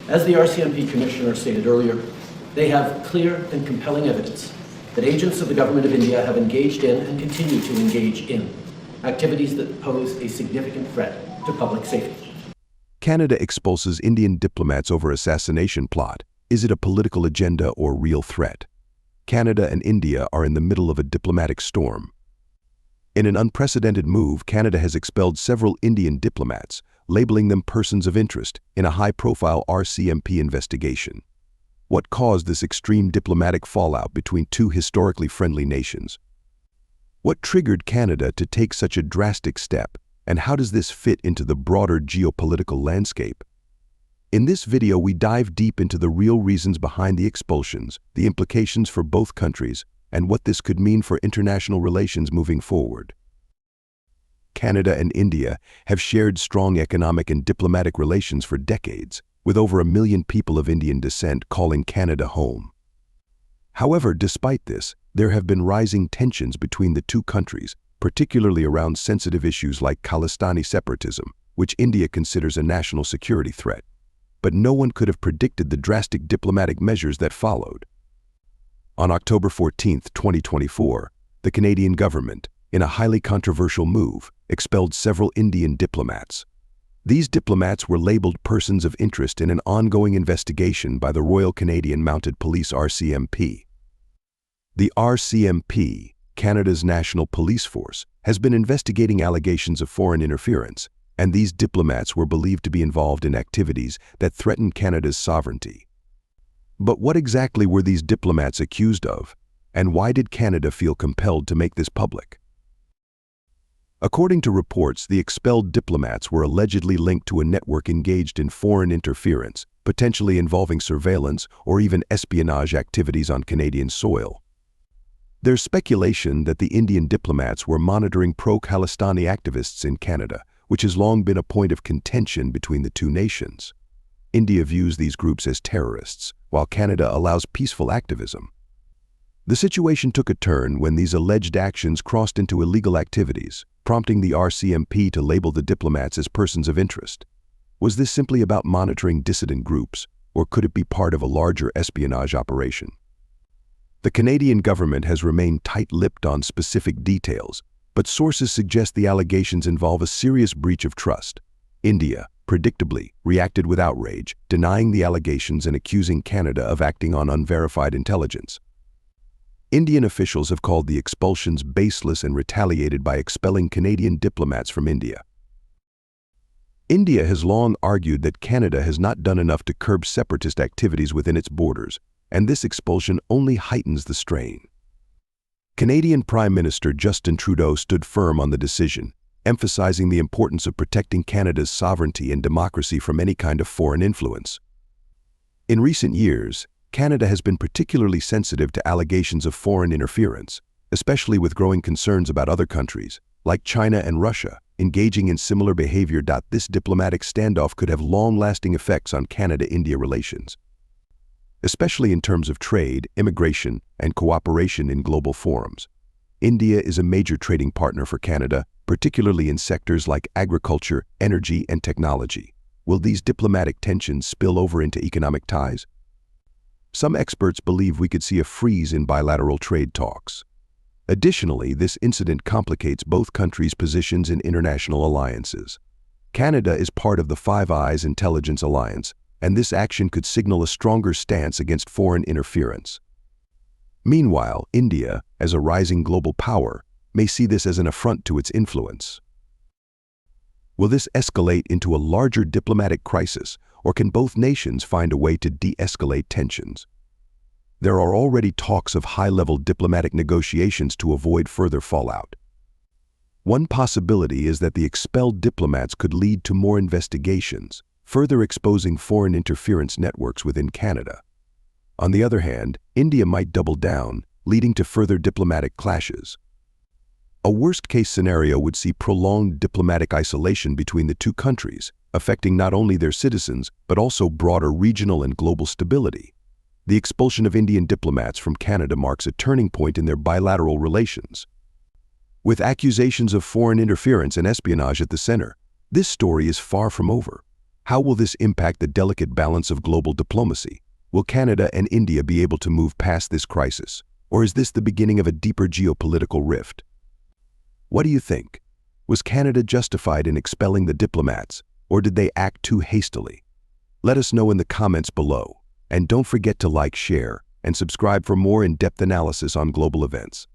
As the RCMP Commissioner stated earlier, they have clear and compelling evidence that agents of the Government of India have engaged in and continue to engage in activities that pose a significant threat to public safety. Canada expulses Indian diplomats over assassination plot. Is it a political agenda or real threat? Canada and India are in the middle of a diplomatic storm. In an unprecedented move, Canada has expelled several Indian diplomats, labeling them persons of interest in a high-profile RCMP investigation. What caused this extreme diplomatic fallout between two historically friendly nations? What triggered Canada to take such a drastic step, and how does this fit into the broader geopolitical landscape? In this video, we dive deep into the real reasons behind the expulsions, the implications for both countries, and what this could mean for international relations moving forward. Canada and India have shared strong economic and diplomatic relations for decades, with over 1 million people of Indian descent calling Canada home. However, despite this, there have been rising tensions between the two countries, particularly around sensitive issues like Khalistani separatism, which India considers a national security threat. But no one could have predicted the drastic diplomatic measures that followed. On October 14, 2024, the Canadian government, in a highly controversial move, expelled several Indian diplomats. These diplomats were labeled persons of interest in an ongoing investigation by the Royal Canadian Mounted Police RCMP. The RCMP, Canada's national police force, has been investigating allegations of foreign interference, and these diplomats were believed to be involved in activities that threatened Canada's sovereignty. But what exactly were these diplomats accused of, and why did Canada feel compelled to make this public? According to reports, the expelled diplomats were allegedly linked to a network engaged in foreign interference, potentially involving surveillance or even espionage activities on Canadian soil. There's speculation that the Indian diplomats were monitoring pro-Khalistani activists in Canada, which has long been a point of contention between the two nations. India views these groups as terrorists, while Canada allows peaceful activism. The situation took a turn when these alleged actions crossed into illegal activities, prompting the RCMP to label the diplomats as persons of interest. Was this simply about monitoring dissident groups, or could it be part of a larger espionage operation? The Canadian government has remained tight-lipped on specific details, but sources suggest the allegations involve a serious breach of trust. India, predictably, reacted with outrage, denying the allegations and accusing Canada of acting on unverified intelligence. Indian officials have called the expulsions baseless and retaliated by expelling Canadian diplomats from India. India has long argued that Canada has not done enough to curb separatist activities within its borders, and this expulsion only heightens the strain. Canadian Prime Minister Justin Trudeau stood firm on the decision, emphasizing the importance of protecting Canada's sovereignty and democracy from any kind of foreign influence. In recent years, Canada has been particularly sensitive to allegations of foreign interference, especially with growing concerns about other countries, like China and Russia, engaging in similar behavior. This diplomatic standoff could have long-lasting effects on Canada-India relations, especially in terms of trade, immigration, and cooperation in global forums. India is a major trading partner for Canada, particularly in sectors like agriculture, energy, and technology. Will these diplomatic tensions spill over into economic ties? Some experts believe we could see a freeze in bilateral trade talks. Additionally, this incident complicates both countries' positions in international alliances. Canada is part of the Five Eyes intelligence alliance, and this action could signal a stronger stance against foreign interference. Meanwhile, India, as a rising global power, may see this as an affront to its influence. Will this escalate into a larger diplomatic crisis, or can both nations find a way to de-escalate tensions? There are already talks of high-level diplomatic negotiations to avoid further fallout. One possibility is that the expelled diplomats could lead to more investigations, further exposing foreign interference networks within Canada. On the other hand, India might double down, leading to further diplomatic clashes. A worst-case scenario would see prolonged diplomatic isolation between the two countries, affecting not only their citizens, but also broader regional and global stability. The expulsion of Indian diplomats from Canada marks a turning point in their bilateral relations. With accusations of foreign interference and espionage at the center, this story is far from over. How will this impact the delicate balance of global diplomacy? Will Canada and India be able to move past this crisis, or is this the beginning of a deeper geopolitical rift? What do you think? Was Canada justified in expelling the diplomats, or did they act too hastily? Let us know in the comments below, and don't forget to like, share, and subscribe for more in-depth analysis on global events.